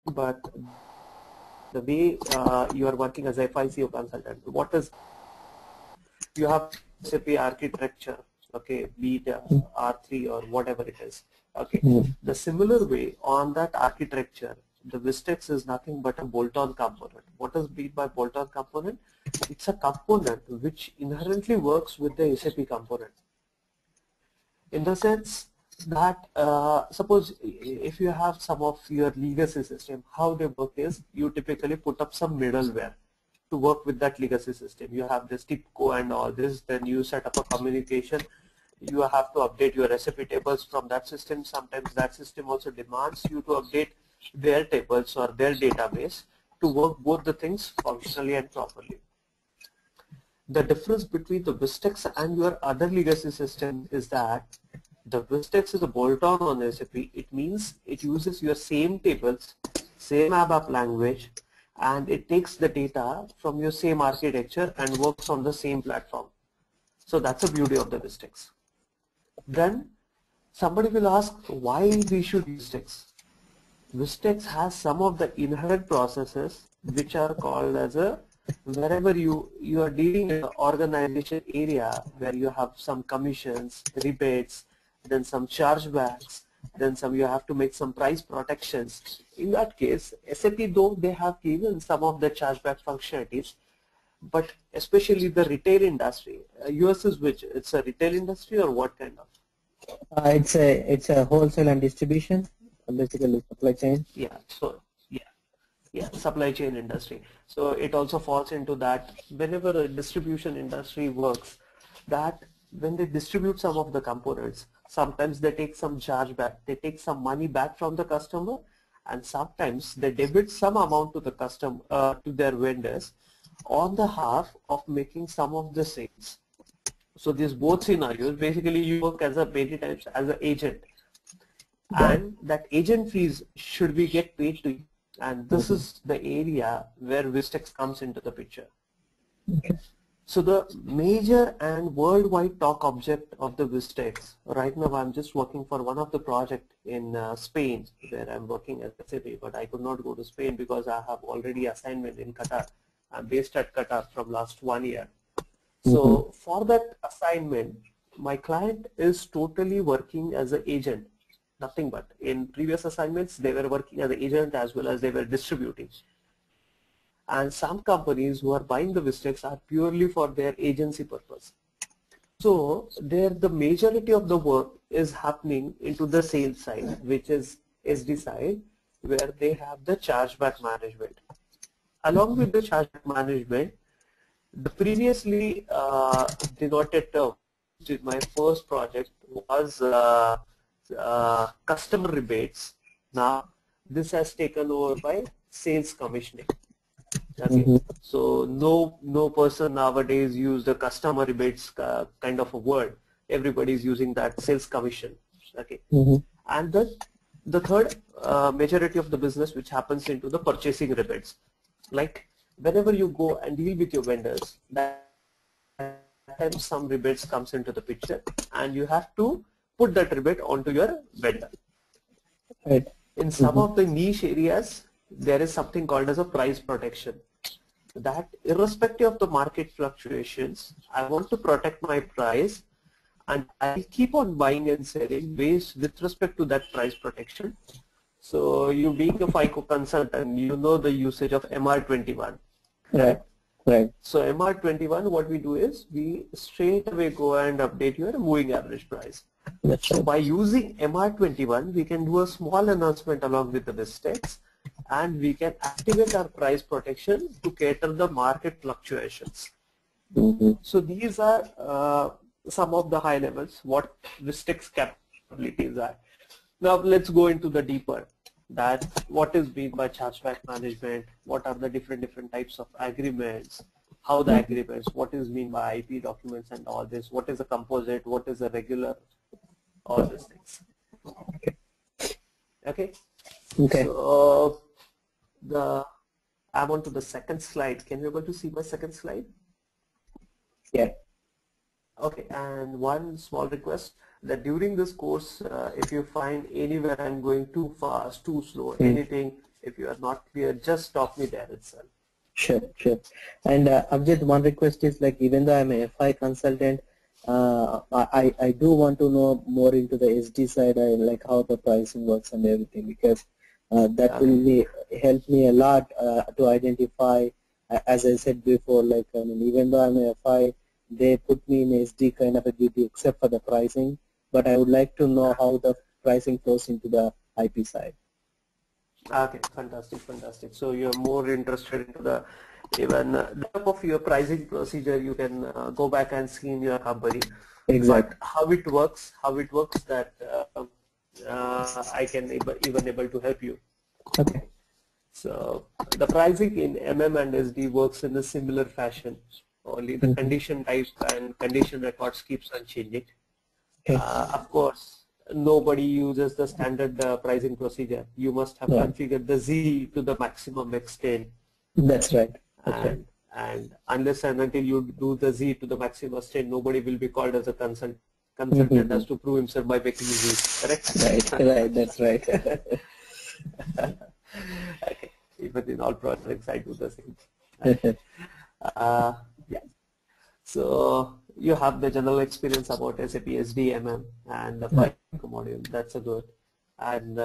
but the way you are working as a FICO consultant, what is, you have SAP architecture, okay, be it R3 or whatever it is, okay. The similar way on that architecture, the Vistex is nothing but a bolt-on component. What is meant by bolt-on component? It's a component which inherently works with the SAP component. In the sense that suppose if you have some of your legacy system, how they work is you typically put up some middleware to work with that legacy system. You have this TIPCO and all this, then you set up a communication. You have to update your SAP tables from that system. Sometimes that system also demands you to update their tables or their database to work both the things functionally and properly. The difference between the Vistex and your other legacy system is that the Vistex is a bolt-on on SAP. It means it uses your same tables, same ABAP language, and it takes the data from your same architecture and works on the same platform. So that's the beauty of the Vistex. Then somebody will ask why we should use Vistex. Vistex has some of the inherent processes which are called as a, wherever you are dealing in an organization area where you have some commissions, rebates, then some chargebacks, then some you have to make some price protections. In that case, SAP, though they have given some of the chargeback functionalities, but especially the retail industry, yours is which? It's a retail industry or what kind of? It's a wholesale and distribution, basically supply chain. Yeah, so yeah, supply chain industry. So it also falls into that. Whenever a distribution industry works, that when they distribute some of the components, sometimes they take some charge back, they take some money back from the customer, and sometimes they debit some amount to the customer, to their vendors on the half of making some of the sales. So these both scenarios, basically you work as a many times as an agent, and that agent fees should be get paid to you. And this is the area where Vistex comes into the picture. Okay. So the major and worldwide talk object of the Vistex, right now I'm just working for one of the project in Spain where I'm working as SAP, but I could not go to Spain because I have already assignment in Qatar. I'm based at Qatar from last 1 year. So for that assignment, my client is totally working as an agent. Nothing but in previous assignments they were working as an agent as well as they were distributing, and some companies who are buying the Vistex are purely for their agency purpose. So there the majority of the work is happening into the sales side, which is SD side, where they have the chargeback management. Along with the chargeback management, the previously denoted term in my first project was customer rebates. Now this has taken over by sales commissioning. Okay, so no person nowadays use the customer rebates kind of a word. Everybody is using that sales commission. Okay, and the third majority of the business which happens into the purchasing rebates. Like whenever you go and deal with your vendors, that time some rebates comes into the picture, and you have to put that rebate onto your vendor. Right. In some of the niche areas, there is something called as a price protection. That irrespective of the market fluctuations, I want to protect my price, and I keep on buying and selling based with respect to that price protection. So you being a FICO consultant, you know the usage of MR21. Right. Right. So MR21, what we do is we straight away go and update your moving average price. So by using MR21, we can do a small announcement along with the Vistex, and we can activate our price protection to cater the market fluctuations. So these are some of the high levels what Vistex capabilities are. Now let's go into the deeper, that what is meant by chargeback management, what are the different types of agreements, how the agreements, what is mean by IP documents and all this, what is a composite, what is a regular, all these things. Okay. So I'm on to the second slide. Can you able to see my second slide? Yeah. Okay, and one small request that during this course, if you find anywhere I'm going too fast, too slow, anything, If you are not clear, just stop me there itself. Sure, sure. And Abjit, one request is like, even though I'm a FI consultant, I do want to know more into the SD side, like how the pricing works and everything, because that will help me a lot to identify, as I said before, like, I mean, even though I'm a FI, they put me in SD kind of a duty except for the pricing, but I would like to know how the pricing flows into the IP side. Okay, fantastic, fantastic. So you're more interested into the even the type of your pricing procedure. You can go back and see in your company. Exactly. But how it works that I can even able to help you. Okay. So the pricing in MM and SD works in a similar fashion. Only the condition type and condition records keeps on changing. Okay. Of course, nobody uses the standard pricing procedure. You must have configured the Z to the maximum extent. That's right. That's right. And unless and until you do the Z to the maximum extent, nobody will be called as a consultant has to prove himself by making Z. Correct? Right. That's right. Okay. Even in all projects, I do the same. Yeah. So you have the general experience about SAP SDMM and the FICO module. That's a good. And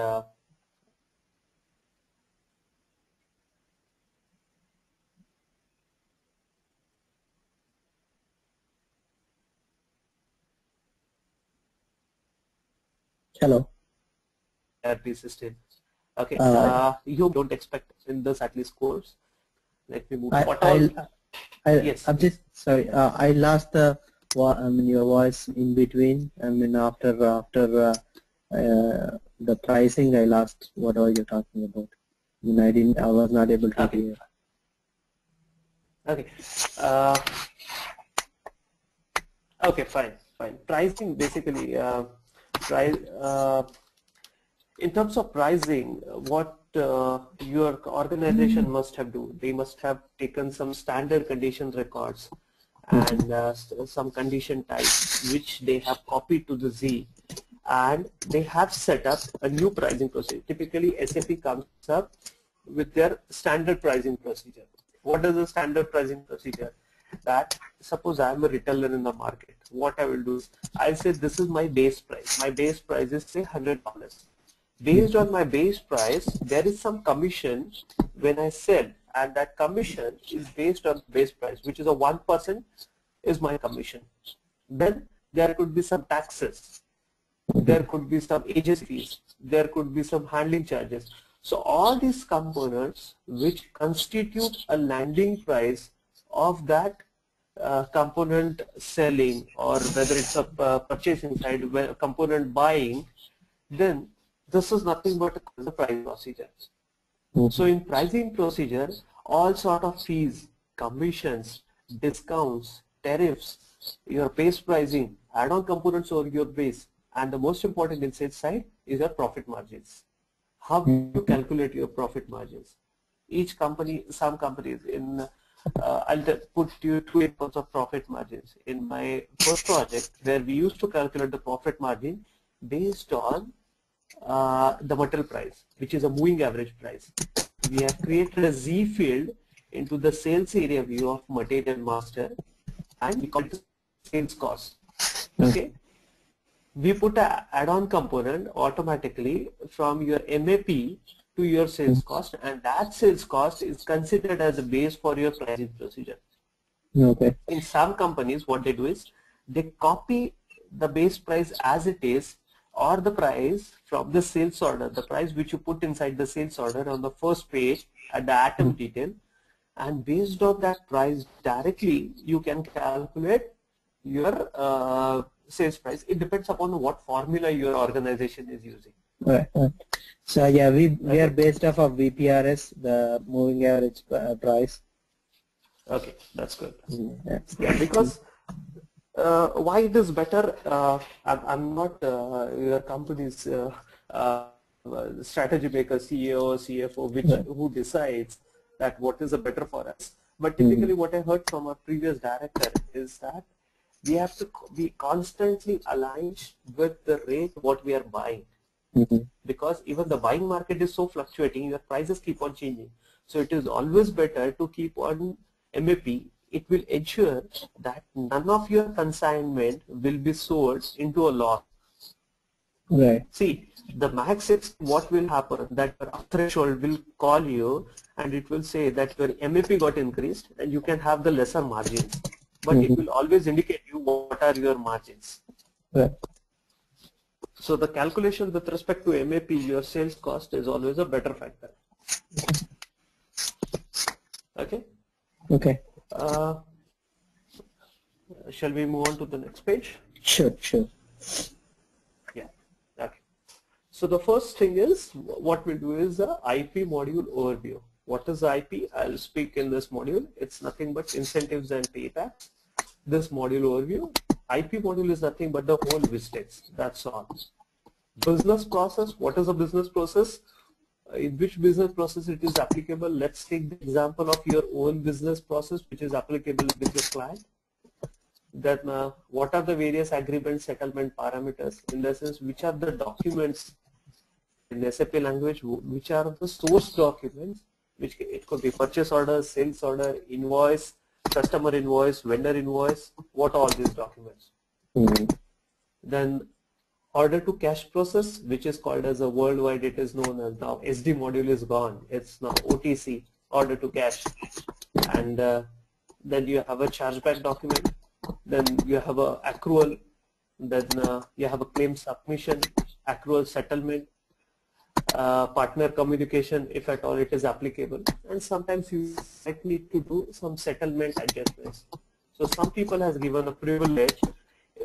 Hello. ERP system. Okay. You don't expect in this at least course. Let me move. Yes. I'm just sorry. I lost the your voice in between. I mean after the pricing, I lost what are you talking about. I mean, I was not able to hear. Okay. Okay. Fine. Pricing basically. In terms of pricing, what your organization must have done, they must have taken some standard condition records and some condition types which they have copied to the Z, and they have set up a new pricing procedure. Typically, SAP comes up with their standard pricing procedure. What is the standard pricing procedure? That suppose I am a retailer in the market. What I will do is I'll say this is my base price. My base price is say $100. Based on my base price, there is some commission when I sell, and that commission is based on base price, which is a 1% is my commission. Then there could be some taxes, there could be some agency fees, there could be some handling charges. So all these components which constitute a landing price of that component selling, or whether it's a purchasing side, component buying, then this is nothing but a pricing procedure. So in pricing procedure, all sort of fees, commissions, discounts, tariffs, your base pricing, add-on components over your base, and the most important in sales side is your profit margins. How do you calculate your profit margins? Each company, some companies in I'll put you 2 examples of profit margins. In my first project, where we used to calculate the profit margin based on the material price, which is a moving average price. We have created a Z field into the sales area view of material master, and we call it sales cost. Okay. We put an add-on component automatically from your MAP to your sales cost, and that sales cost is considered as a base for your pricing procedure. Okay. In some companies, what they do is they copy the base price as it is, or the price from the sales order, the price which you put inside the sales order on the first page at the atom detail, and based on that price directly you can calculate your sales price. It depends upon what formula your organization is using. Right. So yeah, we are based off of VPRS, the moving average price. Okay, that's good. Yeah, because why it is better, I'm not your company's strategy maker, CEO, CFO, who decides that what is better for us. But typically what I heard from our previous director is that we have to be constantly aligned with the rate what we are buying. because even the buying market is so fluctuating, your prices keep on changing. So it is always better to keep on MAP. It will ensure that none of your consignment will be sold into a loss. Right. See, the max is what will happen, that your threshold will call you and it will say that your MAP got increased and you can have the lesser margins, but it will always indicate you what are your margins. Right. So the calculation with respect to MAP, your sales cost is always a better factor. Okay. Okay. Shall we move on to the next page? Sure. Yeah. Okay. So the first thing is, what we'll do is the IP module overview. What is IP? I'll speak in this module. It's nothing but incentives and paybacks. This module overview. IP module is nothing but the whole Vistex. That's all. Business process. What is a business process? In which business process it is applicable? Let's take the example of your own business process which is applicable with your client. Then what are the various agreement settlement parameters, in the sense which are the documents in SAP language, which are the source documents, which it could be purchase order, sales order, invoice, customer invoice, vendor invoice, what are all these documents. Then order to cash process, which is called as a worldwide, it is known as now SD module is gone, it's now OTC, order to cash. And then you have a chargeback document, then you have a accrual, then you have a claim submission, accrual settlement, partner communication if at all it is applicable, and sometimes you might need to do some settlement adjustments. So some people has given a privilege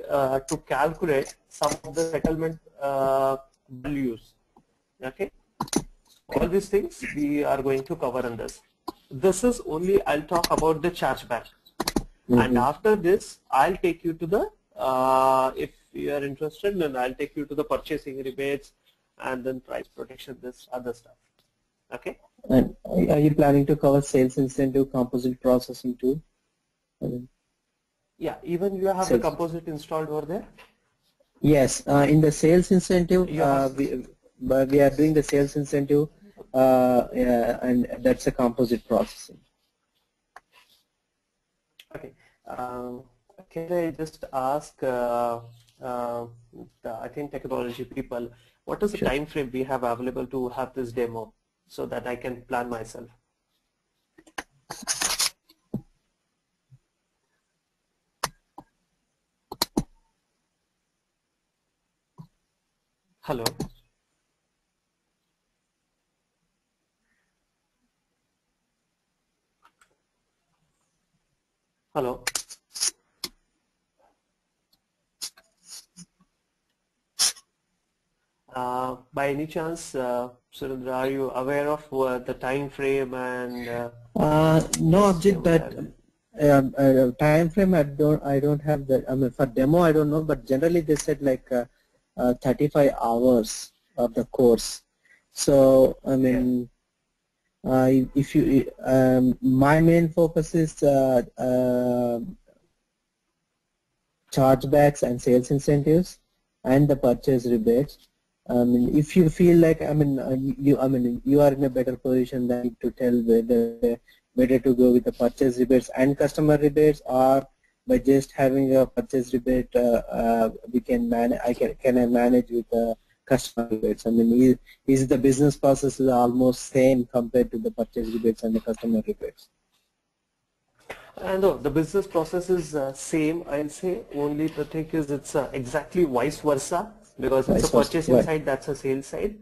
to calculate some of the settlement values. Okay, all these things we are going to cover in this. This is only, I'll talk about the chargeback, and after this I'll take you to the if you are interested, then I'll take you to the purchasing rebates and then price protection, this other stuff. Okay. And are you planning to cover sales incentive composite processing too? Yeah, even you have the composite installed over there? Yes, in the sales incentive, we are doing the sales incentive, yeah, and that's a composite processing. Okay. Can I just ask, I think technology people, what is the time frame we have available to have this demo so that I can plan myself? Hello. Hello. By any chance, Surendra, are you aware of the time frame and? No object, but time frame I don't have that. I mean, for demo I don't know, but generally they said like 35 hours of the course. So I mean, if you my main focus is chargebacks and sales incentives and the purchase rebates. I mean, if you feel like, I mean, you are in a better position than to tell whether to go with the purchase rebates and customer rebates, or by just having a purchase rebate, we can manage. Can I manage with the customer rebates? I mean, is the business process is almost same compared to the purchase rebates and the customer rebates? No, the business process is same. I'll say only the thing is it's exactly vice versa, because it's a purchasing side, that's a sales side.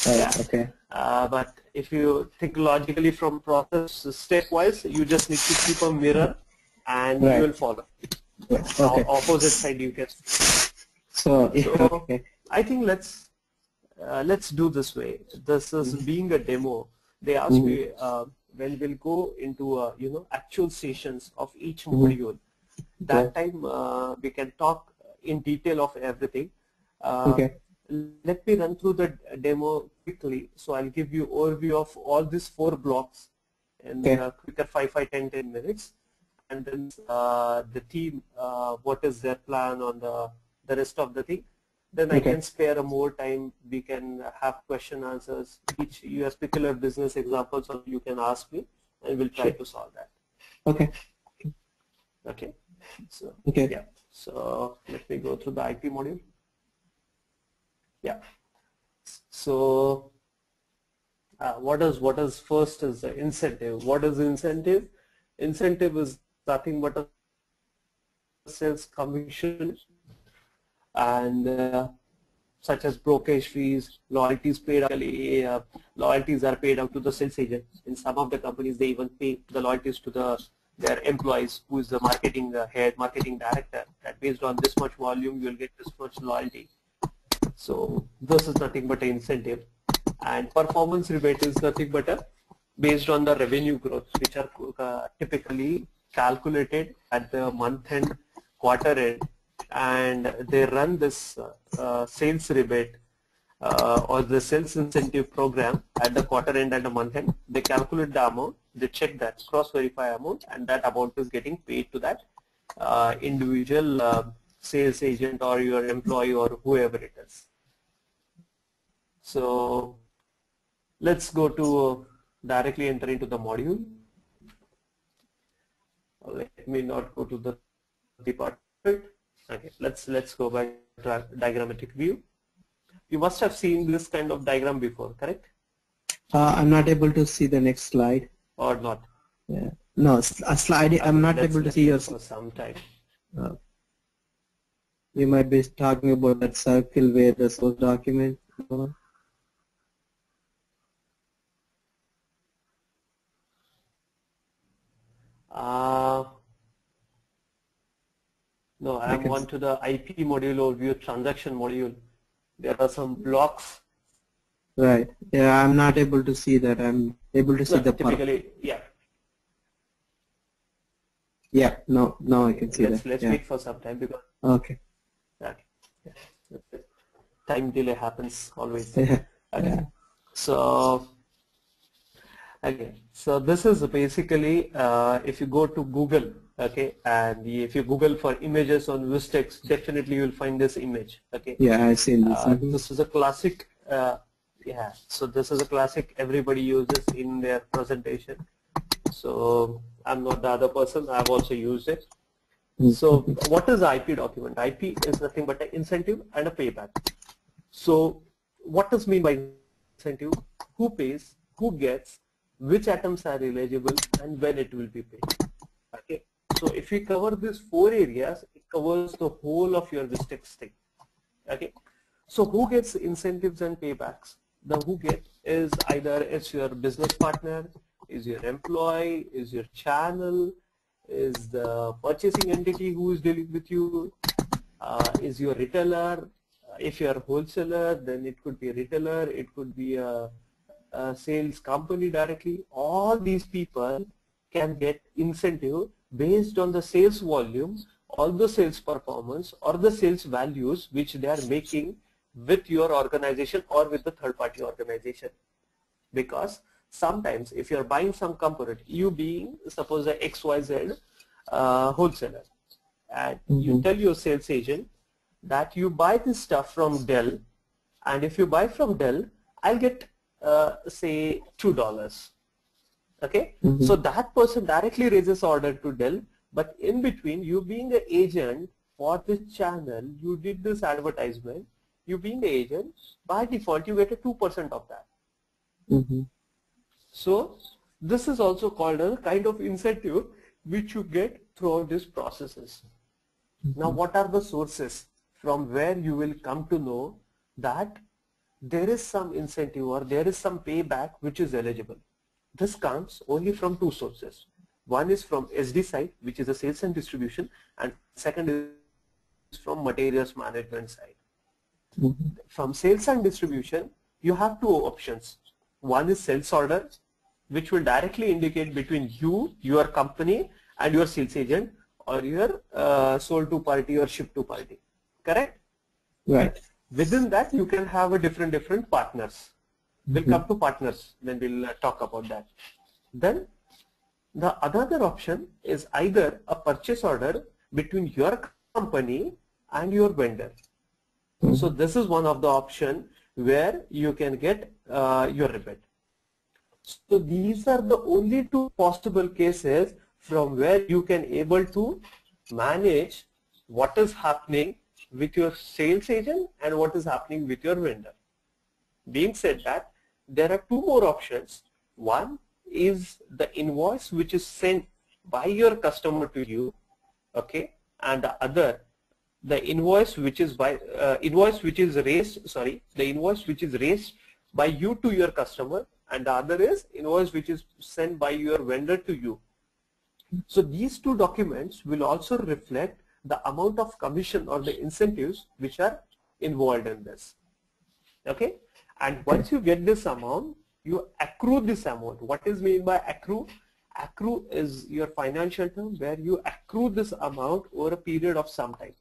Yeah. Okay. But if you think logically from process stepwise, you just need to keep a mirror and you will follow. Okay. Opposite side you can. So okay. I think let's do this way. This is being a demo. They asked me when we'll go into actual sessions of each module. That time we can talk in detail of everything. Let me run through the demo quickly. So I'll give you overview of all these 4 blocks in quicker 5-10 minutes, and then the team, what is their plan on the rest of the thing. then I can spare more time. We can have question answers. Each you have particular business examples, or you can ask me, and we'll try to solve that. Okay. Okay. So Okay. So let me go through the IP module. Yeah. So what is first is the incentive. What is incentive? Incentive is nothing but a sales commission, and such as brokerage fees, loyalties paid. Loyalties are paid out to the sales agent. In some of the companies, they even pay the loyalties to their employees, who is the marketing head, marketing director. That based on this much volume, you will get this much loyalty. So this is nothing but an incentive. And performance rebate is nothing but based on the revenue growth, which are typically calculated at the month end, quarter end, and they run this sales rebate or the sales incentive program at the quarter end and the month end. They calculate the amount, they check that, cross-verify amount, and that amount is getting paid to that individual sales agent or your employee or whoever it is. So let's go to directly enter into the module. Let me not go to the department. Okay, let's go by diagrammatic view. You must have seen this kind of diagram before, correct? I'm not able to see the next slide. Or not? Yeah. No, a slide. I'm not able to see your. For some time. You might be talking about that circle where the source document. No, I'm on to the IP module overview transaction module. There are some blocks. Right. Yeah, I'm not able to see that. I'm able to see the typically, yeah. Yeah. No. Now I can see that. Let's wait for some time because. Okay. Okay. Yeah. Time delay happens always. Yeah. Okay. Yeah. So. Okay, so this is basically if you go to Google, okay, and if you Google for images on Vistex, definitely you will find this image. Okay. Yeah, I've seen this. This is a classic. Yeah. So this is a classic everybody uses in their presentation. So I'm not the other person. I've also used it. So what is the IP document? IP is nothing but an incentive and a payback. So what does mean by incentive? Who pays? Who gets? Which items are eligible, and when it will be paid. Okay, so if we cover these 4 areas, it covers the whole of your Vistex thing. Okay, so who gets incentives and paybacks? The who get is either it's your business partner, is your employee, is your channel, is the purchasing entity who is dealing with you, is your retailer. If you are a wholesaler, then it could be a retailer, it could be a sales company directly. All these people can get incentive based on the sales volume or the sales performance or the sales values which they are making with your organization or with the third party organization. Because sometimes if you are buying some component, you being suppose a XYZ wholesaler, and you tell your sales agent that you buy this stuff from Dell, and if you buy from Dell, I'll get say $2. Okay, so that person directly raises order to Dell, but in between, you being the agent for this channel, you did this advertisement, you being the agent, by default you get a 2% of that. So this is also called a kind of incentive which you get throughout these processes. Now what are the sources from where you will come to know that there is some incentive or there is some payback which is eligible? This comes only from 2 sources. One is from SD side, which is the sales and distribution, and second is from materials management side. From sales and distribution, you have 2 options. One is sales order, which will directly indicate between you, your company, and your sales agent, or your sold to party or shipped to party. Correct? Right. Within that, you can have a different partners. We'll come to partners when we'll talk about that. Then the other option is either a purchase order between your company and your vendor. So this is one of the option where you can get your rebate. So these are the only two possible cases from where you can able to manage what is happening with your sales agent and what is happening with your vendor. Being said that, there are two more options. One is the invoice which is sent by your customer to you, okay, and the other, the invoice which is by the invoice which is raised by you to your customer, and the other is invoice which is sent by your vendor to you. So these two documents will also reflect the amount of commission or the incentives which are involved in this. Okay, and once you get this amount, you accrue this amount. What is meant by accrue? Accrue is your financial term where you accrue this amount over a period of some time.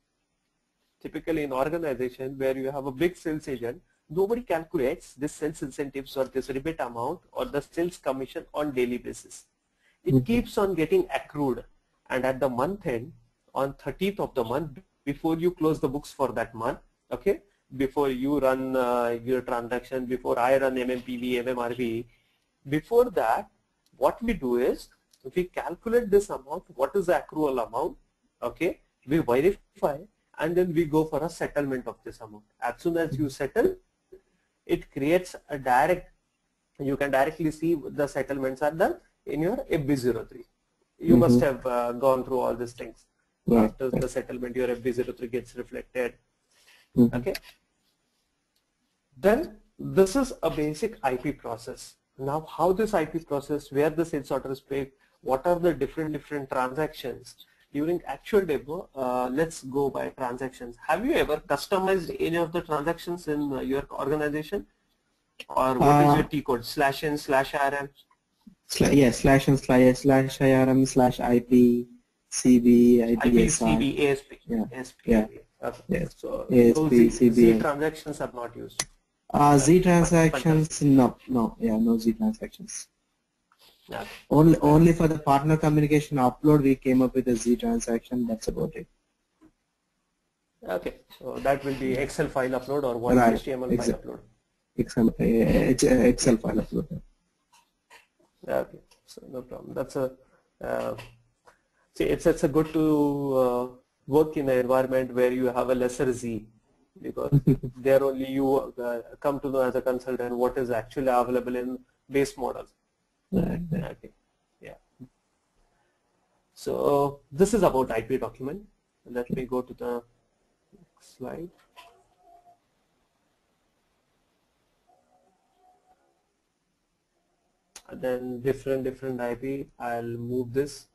Typically in organization where you have a big sales agent, nobody calculates this sales incentives or this rebate amount or the sales commission on daily basis. It keeps on getting accrued, and at the month end, on 30th of the month, before you close the books for that month, okay, before you run your transaction, before I run MMPV, MMRV, before that, what we do is we calculate this amount, what is the accrual amount, okay, we verify, and then we go for a settlement of this amount. As soon as you settle, it creates a direct, you can directly see the settlements are done in your FB03. You must have gone through all these things. After the settlement, your FB03 gets reflected. Okay. Then this is a basic IP process. Now, how this IP process, where the sales order is paid, what are the different transactions? During actual demo, let's go by transactions. Have you ever customized any of the transactions in your organization? Or what is your T code? /n/IRM? Yes, /n/IRM /IP CB CB ASP. Yeah. ASP. Yeah. Okay. Yes. So ASP, those CB. Z transactions are not used. Z transactions, no, no Z transactions. Okay. Only for the partner communication upload we came up with a Z transaction. That's about it. Okay, so that will be Excel file upload or what, Right. HTML file upload. Excel file upload. Okay, so no problem. That's a see, it's a good to work in an environment where you have a lesser Z, because there only you come to know as a consultant what is actually available in base models. Right. Okay, yeah. So this is about IP document. Let me go to the next slide. And then different IP. I'll move this.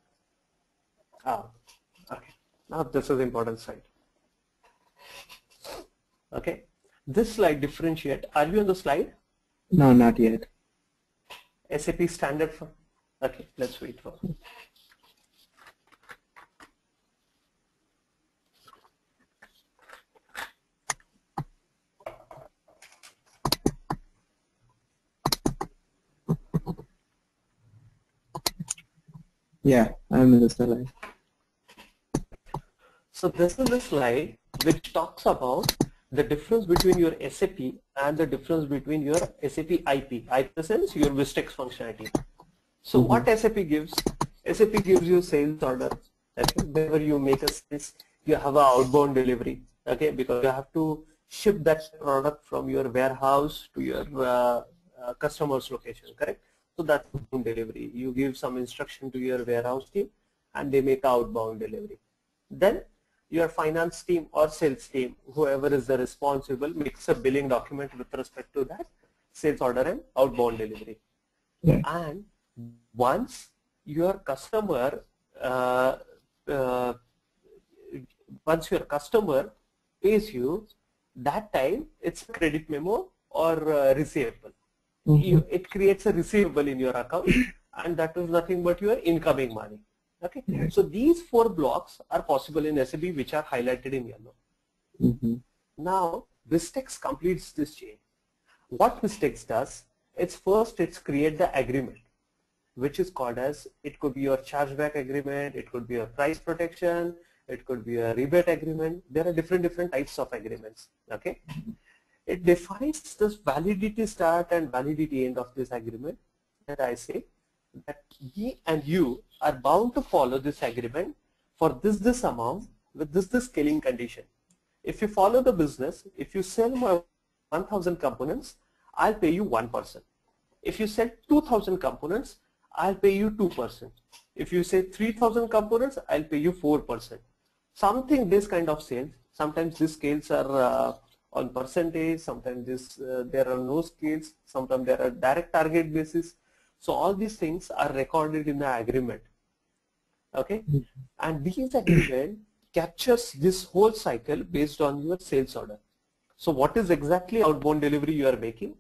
Okay. Now this is important slide. Okay. This slide differentiate. Are you on the slide? No, not yet. SAP standard for. Okay. Let's wait for. Yeah, I'm in the slide. So this is the slide which talks about the difference between your SAP and the difference between your SAP IP. IP in the sense your Vistex functionality. So what SAP gives? SAP gives you sales order. Okay, whenever you make a sales, you have an outbound delivery. Okay, because you have to ship that product from your warehouse to your customer's location. Correct. So that's outbound delivery. You give some instruction to your warehouse team, and they make outbound delivery. Then your finance team or sales team, whoever is the responsible, makes a billing document with respect to that sales order and outbound delivery. Yeah. And once your customer pays you, that time it's a credit memo or receivable. It creates a receivable in your account, and that is nothing but your incoming money. Okay, Yeah. so these 4 blocks are possible in SAP, which are highlighted in yellow. Now Vistex completes this chain. What Vistex does, it's create the agreement, which is called as, it could be your chargeback agreement, it could be your price protection, it could be a rebate agreement. There are different types of agreements. Okay, it defines this validity start and validity end of this agreement. That I say that me and you are bound to follow this agreement for this amount with this scaling condition. If you follow the business, if you sell my 1,000 components, I'll pay you 1%. If you sell 2,000 components, I'll pay you 2%. If you say 3,000 components, I'll pay you 4%. Something this kind of sales. Sometimes these scales are on percentage. Sometimes there are no scales. Sometimes there are direct target basis. So all these things are recorded in the agreement. Okay, and these agreement captures this whole cycle based on your sales order. So what is exactly outbound delivery you are making,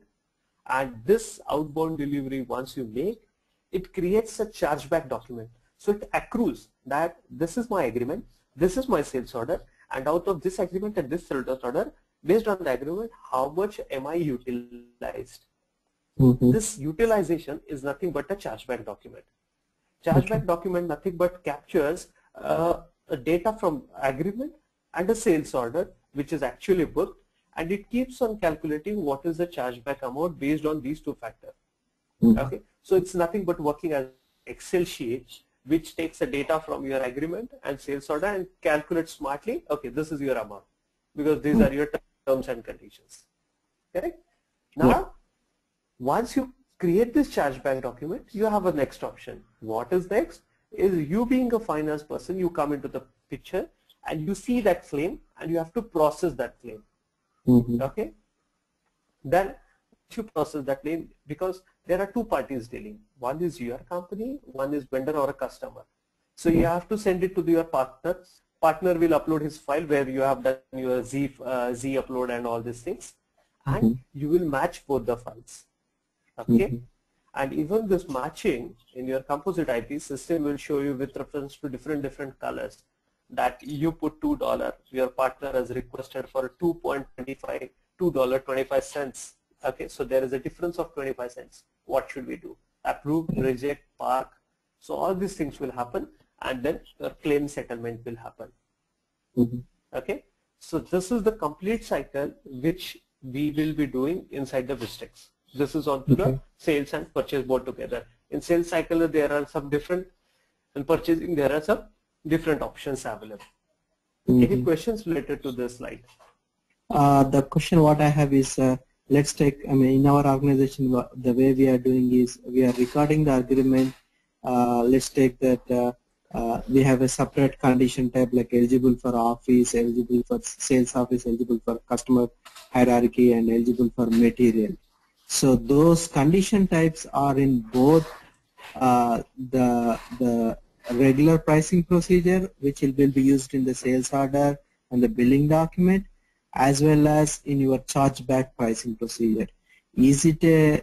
and this outbound delivery once you make, it creates a chargeback document. So it accrues that this is my agreement, this is my sales order, and out of this agreement and this sales order, based on the agreement, how much am I utilized? This utilization is nothing but a chargeback document. Chargeback document nothing but captures data from agreement and a sales order which is actually booked, and it keeps on calculating what is the chargeback amount based on these two factors. Okay, so it's nothing but working as Excel sheet which takes the data from your agreement and sales order and calculates smartly. Okay, this is your amount because these are your terms and conditions. Correct? Now, once you create this chargeback document, you have a next option. What is next? Is you being a finance person, you come into the picture and you see that claim and you have to process that claim. Okay? Then you process that claim because there are two parties dealing. One is your company, one is vendor or a customer. So you have to send it to your partner. Partner will upload his file where you have done your Z upload and all these things, and you will match both the files. Okay, and even this matching in your composite IP system will show you with reference to different colors that you put $2, your partner has requested for $2.25. Okay, so there is a difference of 25 cents. What should we do? Approve, reject, park. So all these things will happen, and then your claim settlement will happen. Okay, so this is the complete cycle which we will be doing inside the Vistex. This is onto the sales and purchase board together. In sales cycle, there are some different, in purchasing, there are some different options available. Any questions related to this slide? The question what I have is, let's take, in our organization, the way we are doing is we are recording the agreement. Let's take that we have a separate condition type like eligible for office, eligible for sales office, eligible for customer hierarchy, and eligible for material. So those condition types are in both the regular pricing procedure, which will be used in the sales order and the billing document, as well as in your chargeback pricing procedure. Is it a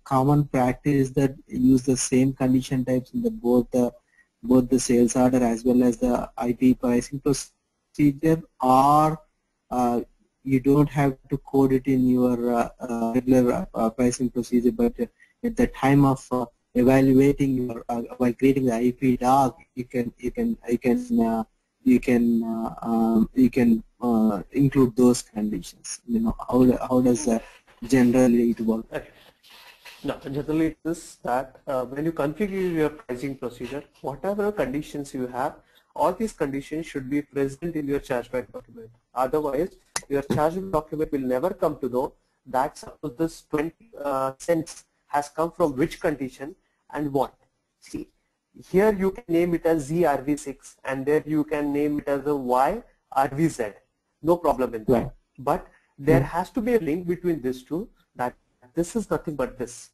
common practice that use the same condition types in both the sales order as well as the IP pricing procedure, or you don't have to code it in your regular pricing procedure, but at the time of evaluating your while creating the IP doc, you can include those conditions. How does generally it work? Okay. No, generally it is that when you configure your pricing procedure, whatever conditions you have, all these conditions should be present in your chargeback document. Otherwise, your chargeback document will never come to know that suppose this 20 cents has come from which condition and what. See, here you can name it as ZRV6 and there you can name it as a YRVZ. No problem in that. Right. But there has to be a link between these two, that this is nothing but this.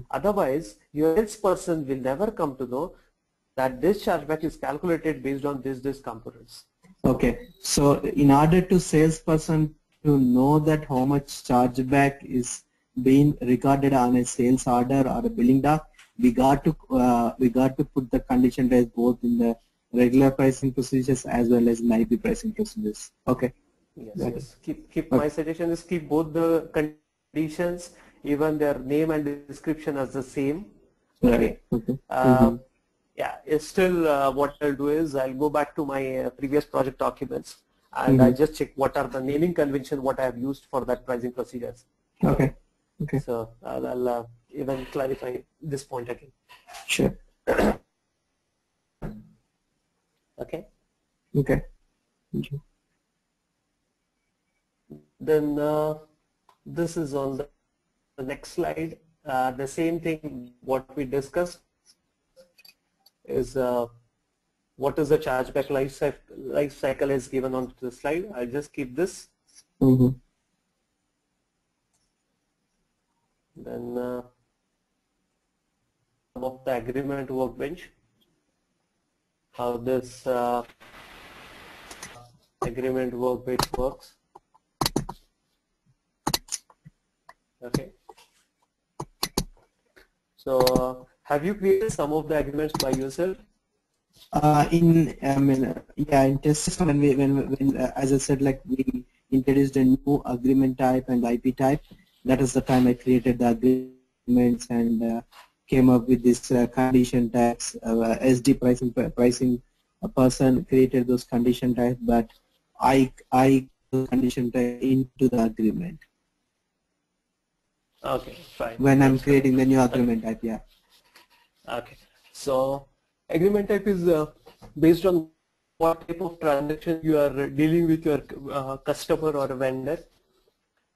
Otherwise, your salesperson will never come to know that this chargeback is calculated based on this components. Okay, so in order to salesperson to know that how much chargeback is being recorded on a sales order or a billing doc, we got to put the condition types both in the regular pricing procedures as well as IP pricing procedures. Okay. Yes. Keep my suggestion is keep both the conditions, even their name and description as the same. Okay. yeah, it's still what I'll do is I'll go back to my previous project documents and I just check what are the naming convention what I have used for that pricing procedures. Okay. Okay. So I'll even clarify this point again. Sure. Okay. Okay. Thank you. Then this is on the next slide. The same thing what we discussed is what is the chargeback life cycle is given on the slide. I'll just keep this. Then some of the agreement workbench, how this agreement workbench works. Okay. So have you created some of the agreements by yourself? In test when as I said, like we introduced a new agreement type and IP type. That is the time I created the agreements and came up with this condition types. SD pricing a person created those condition types, but I condition type into the agreement. Okay, fine. When I'm creating the new agreement type, yeah. Okay, so agreement type is based on what type of transaction you are dealing with your customer or vendor.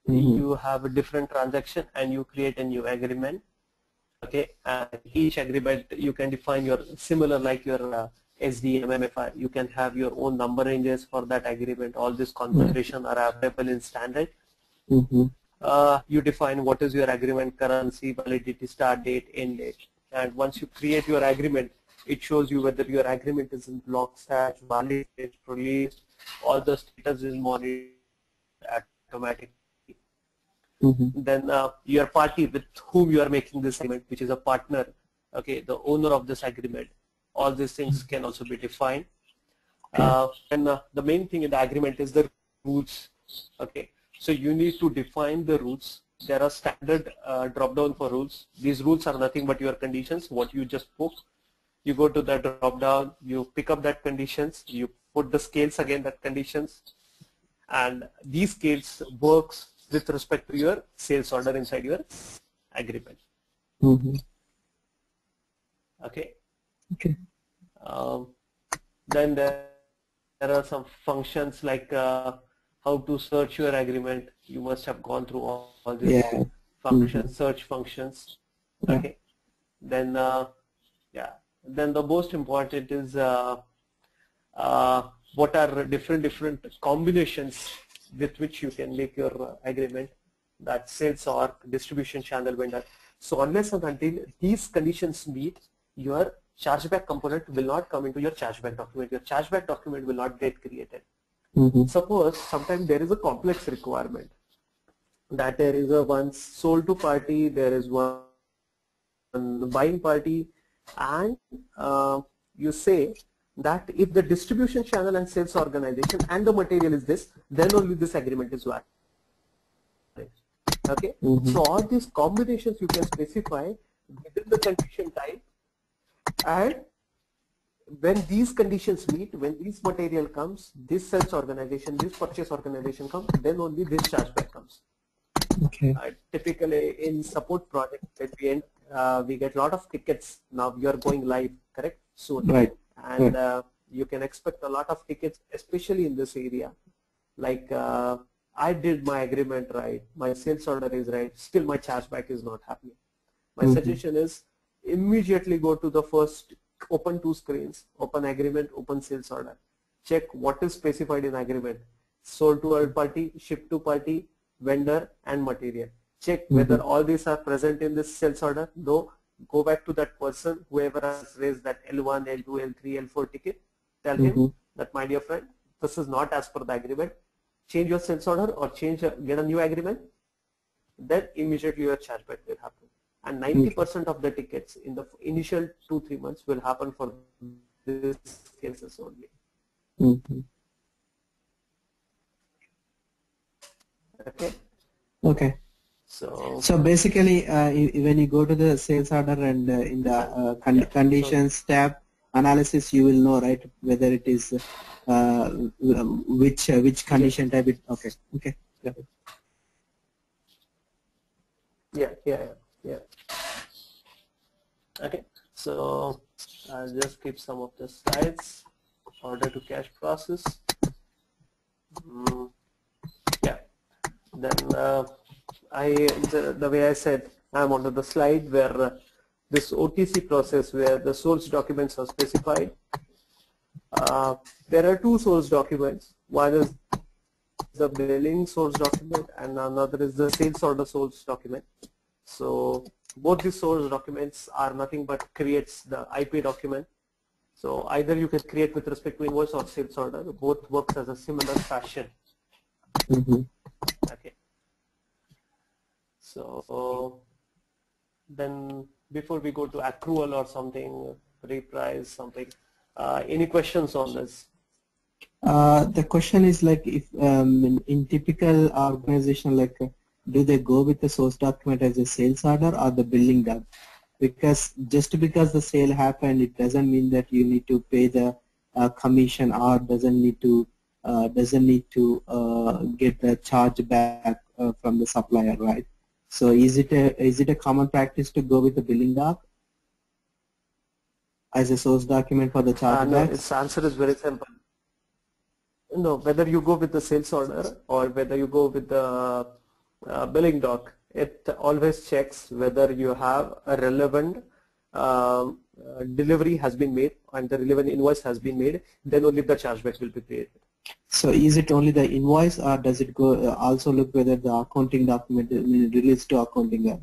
You have a different transaction and you create a new agreement. Okay, and each agreement you can define your similar like your SD, MMFI. You can have your own number ranges for that agreement. All these configurations are available in standard. You define what is your agreement currency, validity, start date, end date. And once you create your agreement, it shows you whether your agreement is in block stage, valid stage, released, all the status is monitored automatically. Then your party with whom you are making this agreement, which is a partner, okay, the owner of this agreement, all these things can also be defined. And the main thing in the agreement is the rules. Okay, so you need to define the rules. There are standard drop down for rules. These rules are nothing but your conditions, what you just spoke. You go to the drop down, you pick up that conditions, you put the scales again that conditions, and these scales works with respect to your sales order inside your agreement. Okay. Okay. Then there are some functions like how to search your agreement. You must have gone through all these functions, search functions. Okay. Then then the most important is what are different combinations with which you can make your agreement, that sales or distribution channel vendor. So unless and until these conditions meet, your chargeback component will not come into your chargeback document. Your chargeback document will not get created. Suppose sometimes there is a complex requirement that there is a one sold to party, there is one buying party, and you say that if the distribution channel and sales organization and the material is this, then only this agreement is valid. Okay, so all these combinations you can specify within the condition type, and when these conditions meet, when this material comes, this sales organization, this purchase organization comes, then only this chargeback comes. Okay. Typically in support project at the end, we get a lot of tickets. Now you are going live, correct? Soon. Right. And you can expect a lot of tickets, especially in this area. Like I did my agreement right, my sales order is right, still my chargeback is not happening. My suggestion is immediately go to the first, open two screens, open agreement, open sales order. Check what is specified in agreement. Sold to a party, shipped to party, vendor and material. Check whether all these are present in this sales order. Though, go back to that person, whoever has raised that L1, L2, L3, L4 ticket. Tell him that, my dear friend, this is not as per the agreement. Change your sales order or get a new agreement. Then immediately your chargeback will happen. And 90% of the tickets in the initial 2-3 months will happen for these cases only. Okay. Okay. So basically, when you go to the sales order and in the conditions tab, analysis, you will know, right, whether it is which condition type it. Okay. Okay. Got it. Yeah. Okay, so I'll just keep some of the slides. Order to cash process. Yeah. Then the way I said, I'm onto the slide where this OTC process where the source documents are specified. There are two source documents. One is the billing source document and another is the sales order source document. So both these source documents are nothing but creates the IP document. So either you can create with respect to invoice or sales order. Both works as a similar fashion. Okay. So then before we go to accrual or something, reprise something, any questions on this? The question is like if in typical organization, like do they go with the source document as a sales order or the billing doc? Because just because the sale happened, it doesn't mean that you need to pay the commission or doesn't need to get the charge back from the supplier, right? So is it a common practice to go with the billing doc as a source document for the chargebacks? No, its answer is very simple. No, whether you go with the sales order or whether you go with the billing doc, it always checks whether you have a relevant delivery has been made and the relevant invoice has been made, then only the chargeback will be created. So is it only the invoice or does it go also look whether the accounting document relates to accounting or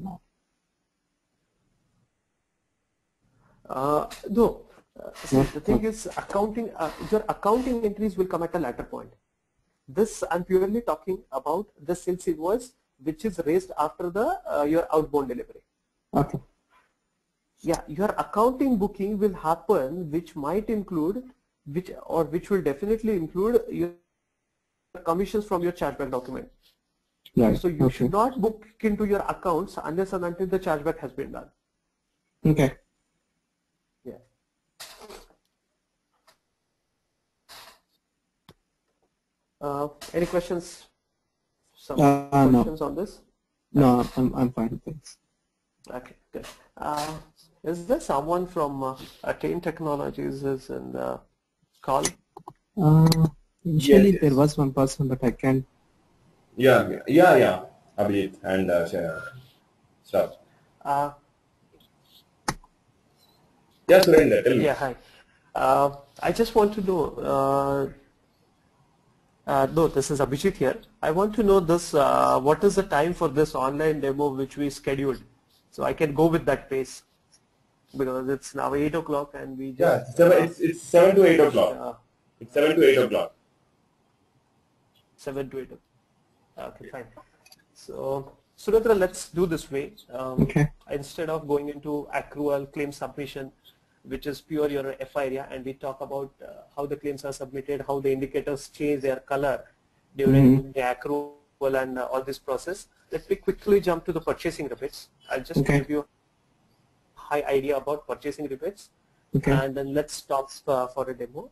not? No. See, the thing is accounting, your accounting entries will come at a later point. This I'm purely talking about the sales invoice which is raised after the your outbound delivery. Okay. Yeah, your accounting booking will happen, which might include, which will definitely include your commissions from your chargeback document. Right. So you should not book into your accounts unless and until the chargeback has been done. Okay. Yeah. Any questions? Some questions on this? No, I'm fine. Thanks. Okay, good. Is there someone from Attain Technologies is in the call? Initially there was one person, but I can't. Yeah. Abhijit and stuff. Yeah, Surendra, tell me. Yeah, hi. I just want to know. No, this is Abhijit here. I want to know this. What is the time for this online demo which we scheduled? So I can go with that pace because it's now 8 o'clock and we just. Yeah, it's 7 to 8 o'clock. It's 7 to 8 o'clock. 7 to 8 o'clock. Okay, fine. So, Surendra, let's do this way. Okay. Instead of going into accrual claim submission, which is pure your FI area, and we talk about how the claims are submitted, how the indicators change their color during the accrual and all this process. Let me quickly jump to the purchasing rebates. I'll just give you a high idea about purchasing rebates, and then let's talk for a demo.